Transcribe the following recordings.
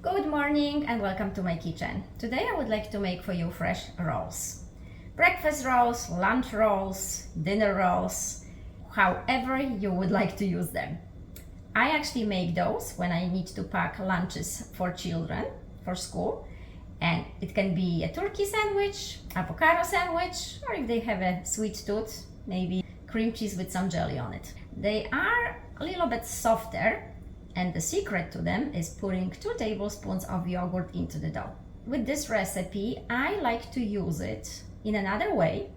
Good morning and welcome to my kitchen. Today I would like to make for you fresh rolls. Breakfast rolls, lunch rolls, dinner rolls, however you would like to use them. I actually make those when I need to pack lunches for children for school, and it can be a turkey sandwich, avocado sandwich, or if they have a sweet tooth, maybe cream cheese with some jelly on it. They are a little bit softer, and the secret to them is putting 2 tablespoons of yogurt into the dough. With this recipe, I like to use it in another way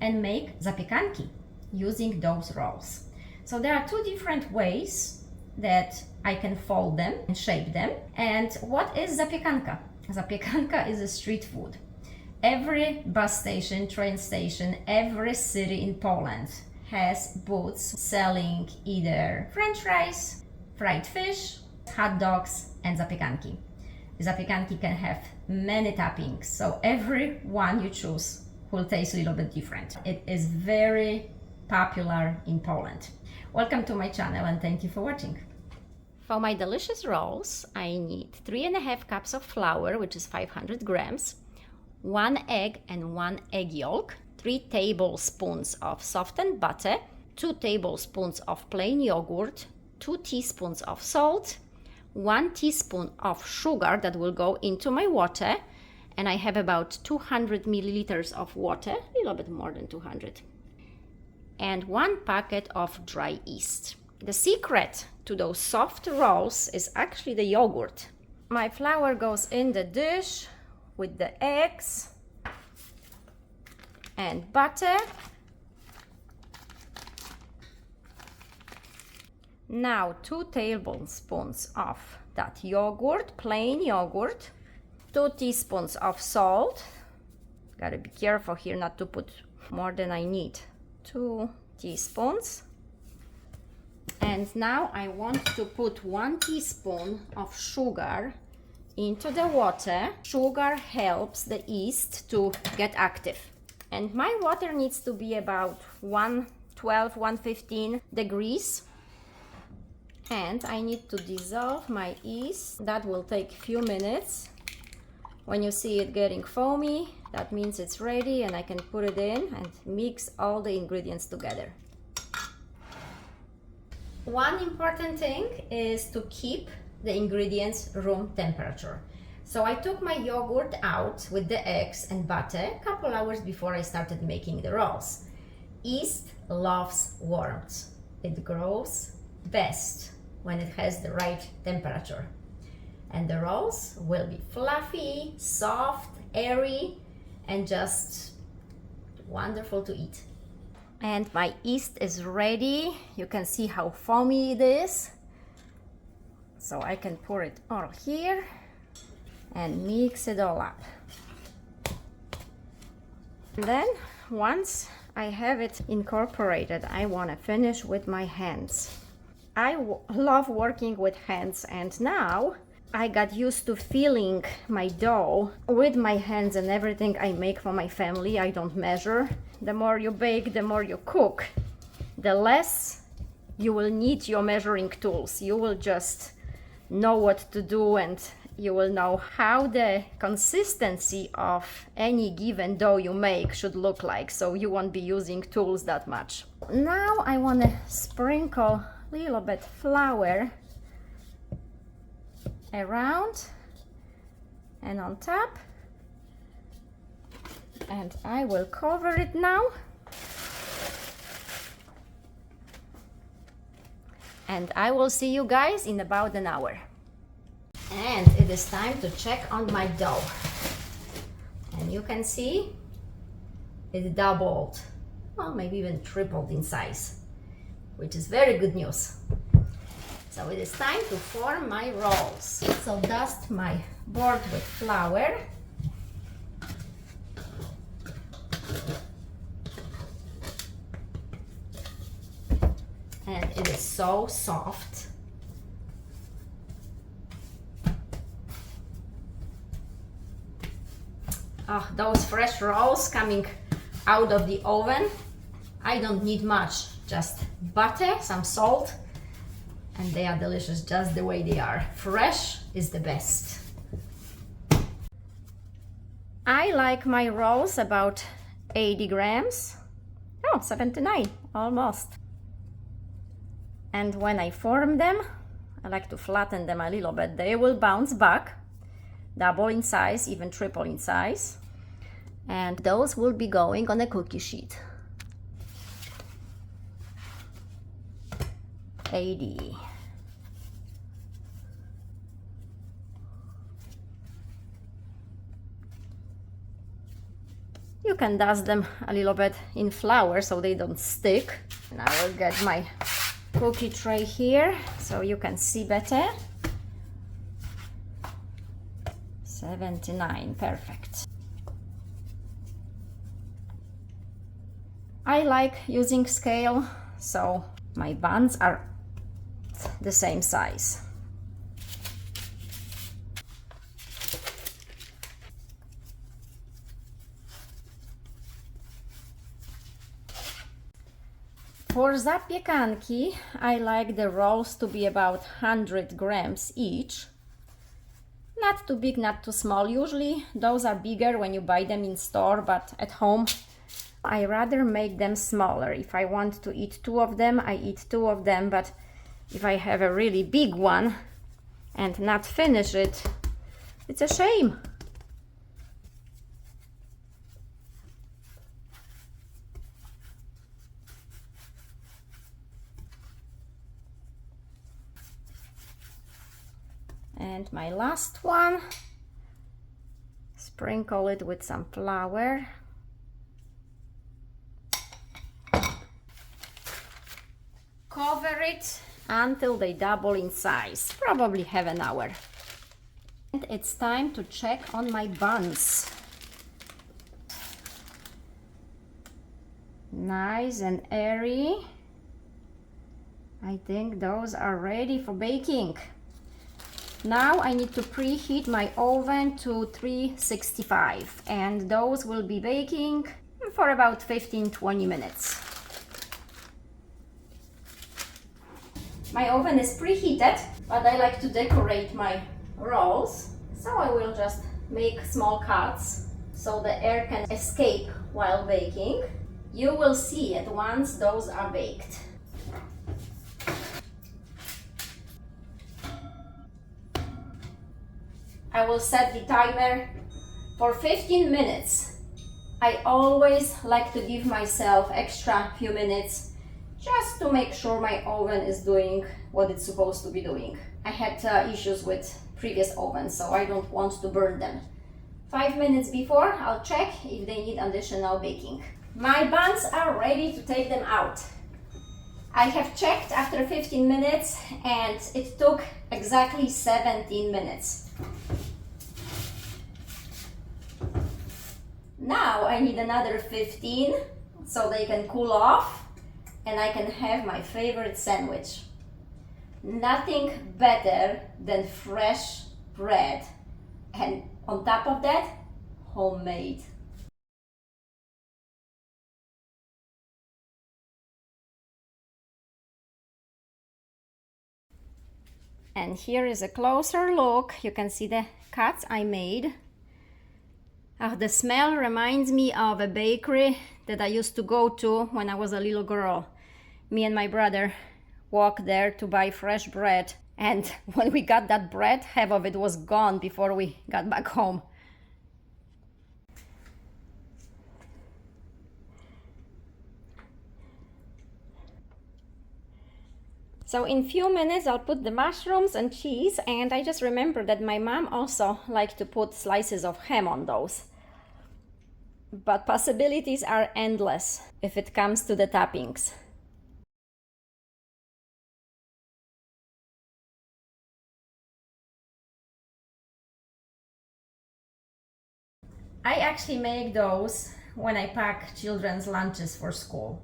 and make zapiekanki using those rolls. So there are 2 different ways that I can fold them and shape them. And what is zapiekanka? Zapiekanka is a street food. Every bus station, train station, every city in Poland has booths selling either French fries, fried fish, hot dogs, and zapiekanki. Zapiekanki can have many toppings, so every one you choose will taste a little bit different. It is very popular in Poland. Welcome to my channel and thank you for watching. For my delicious rolls, I need 3.5 cups of flour, which is 500 grams, 1 egg and 1 egg yolk, 3 tablespoons of softened butter, 2 tablespoons of plain yogurt, 2 teaspoons of salt, 1 teaspoon of sugar that will go into my water, and I have about 200 milliliters of water, a little bit more than 200, and 1 packet of dry yeast. The secret to those soft rolls is actually the yogurt. My flour goes in the dish with the eggs and butter. Now 2 tablespoons of that yogurt, plain yogurt, 2 teaspoons of salt. Gotta be careful here not to put more than I need. 2 teaspoons. And now I want to put 1 teaspoon of sugar into the water. Sugar helps the yeast to get active. And my water needs to be about 112, 115 degrees. And I need to dissolve my yeast. That will take a few minutes. When you see it getting foamy, that means it's ready and I can put it in and mix all the ingredients together. One important thing is to keep the ingredients room temperature. So I took my yogurt out with the eggs and butter a couple hours before I started making the rolls. Yeast loves warmth. It grows best when it has the right temperature. And the rolls will be fluffy, soft, airy, and just wonderful to eat. And my yeast is ready. You can see how foamy it is. So I can pour it all here and mix it all up. And then once I have it incorporated, I want to finish with my hands. I love working with hands, and now I got used to feeling my dough with my hands, and everything I make for my family, I don't measure. The more you bake, the more you cook, the less you will need your measuring tools. You will just know what to do, and you will know how the consistency of any given dough you make should look like, so you won't be using tools that much. Now I want to sprinkle a little bit flour around and on top, and I will cover it now, and I will see you guys in about an hour. And it is time to check on my dough, and you can see it doubled, well, maybe even tripled in size, which is very good news. So it is time to form my rolls. So dust my board with flour. And it is so soft. Oh, those fresh rolls coming out of the oven. I don't need much, just butter, some salt, and they are delicious just the way they are. Fresh is the best. I like my rolls about 80 grams. Oh, 79, almost. And when I form them, I like to flatten them a little bit. They will bounce back, double in size, even triple in size. And those will be going on a cookie sheet. 80. You can dust them a little bit in flour so they don't stick. And I will get my cookie tray here so you can see better. 79, perfect. I like using scale, so my buns are the same size. For zapiekanki, I like the rolls to be about 100 grams each. Not too big, not too small. Usually those are bigger when you buy them in store, but at home I rather make them smaller. If I want to eat 2 of them, I eat 2 of them, but if I have a really big one and not finish it, it's a shame. And my last one, sprinkle it with some flour. Cover it until they double in size, probably half an hour. And it's time to check on my buns. Nice and airy. I think those are ready for baking. Now I need to preheat my oven to 365 and those will be baking for about 15-20 minutes. My oven is preheated, but I like to decorate my rolls, so I will just make small cuts so the air can escape while baking. You will see it once those are baked. I will set the timer for 15 minutes. I always like to give myself extra few minutes just to make sure my oven is doing what it's supposed to be doing. I had issues with previous ovens, so I don't want to burn them. 5 minutes before, I'll check if they need additional baking. My buns are ready to take them out. I have checked after 15 minutes and it took exactly 17 minutes. Now I need another 15 so they can cool off and I can have my favorite sandwich. Nothing better than fresh bread and on top of that, homemade. And here is a closer look. You can see the cuts I made. The smell reminds me of a bakery that I used to go to when I was a little girl. Me and my brother walked there to buy fresh bread, and when we got that bread, half of it was gone before we got back home. So in few minutes I'll put the mushrooms and cheese, and I just remembered that my mom also liked to put slices of ham on those. But possibilities are endless if it comes to the toppings. I actually make those when I pack children's lunches for school.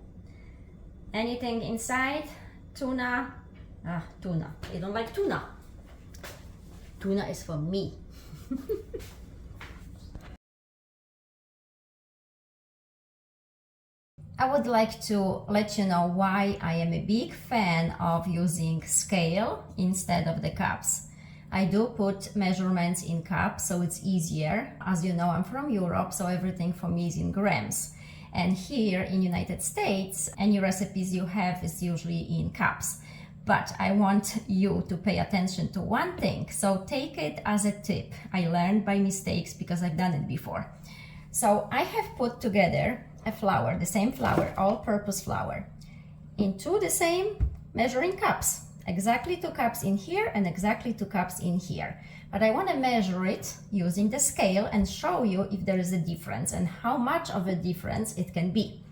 Anything inside? Tuna. Tuna. They don't like tuna. Tuna is for me. I would like to let you know why I am a big fan of using scale instead of the cups. I do put measurements in cups so it's easier. As you know, I'm from Europe, so everything for me is in grams. And here in United States, any recipes you have is usually in cups. But I want you to pay attention to one thing, so take it as a tip. I learned by mistakes because I've done it before. So I have put together a flour, the same flour, all-purpose flour, into the same measuring cups. Exactly 2 cups in here and exactly 2 cups in here. But I want to measure it using the scale and show you if there is a difference and how much of a difference it can be.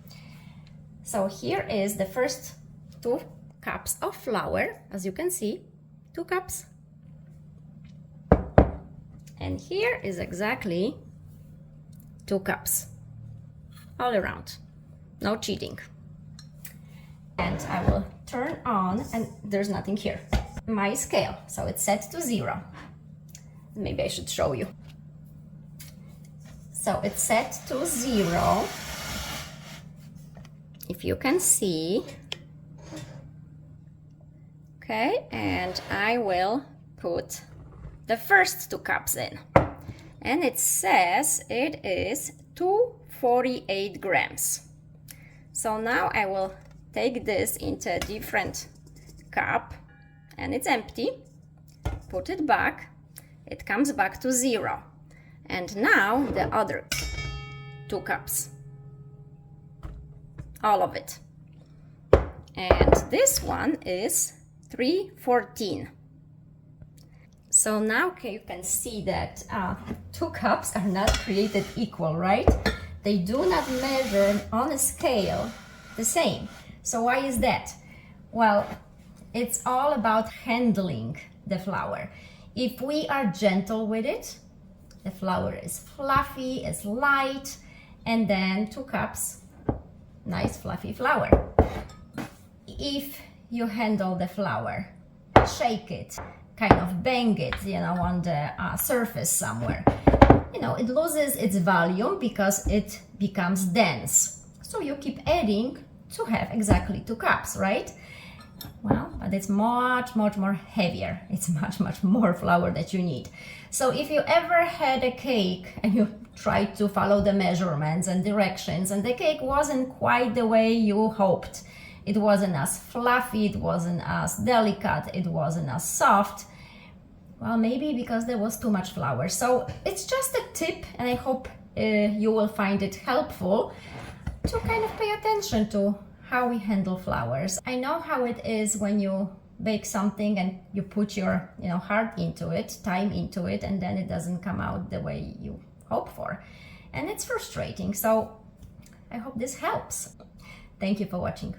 So here is the first 2 cups of flour, as you can see, 2 cups. And here is exactly 2 cups, all around, no cheating. And I will turn on, and there's nothing here, my scale, so it's set to 0. Maybe I should show you. So it's set to 0, if you can see. Okay, and I will put the first 2 cups in, and it says it is 248 grams. So now I will take this into a different cup, and it's empty. Put it back, it comes back to 0. And now the other 2 cups, all of it. And this one is 314. So now you can see that 2 cups are not created equal, right? They do not measure on a scale the same. So why is that? Well, it's all about handling the flour. If we are gentle with it, the flour is fluffy, it's light, and then 2 cups, nice fluffy flour. If you handle the flour, shake it, kind of bang it, on the surface somewhere, it loses its volume because it becomes dense. So you keep adding to have exactly 2 cups, right? Well, but it's much more heavier. It's much more flour that you need. So if you ever had a cake and you tried to follow the measurements and directions and the cake wasn't quite the way you hoped, it wasn't as fluffy, it wasn't as delicate, it wasn't as soft, well, maybe because there was too much flour. So it's just a tip, and I hope you will find it helpful to kind of pay attention to how we handle flours. I know how it is when you bake something and you put your heart into it, time into it, and then it doesn't come out the way you hope for. And it's frustrating. So I hope this helps. Thank you for watching.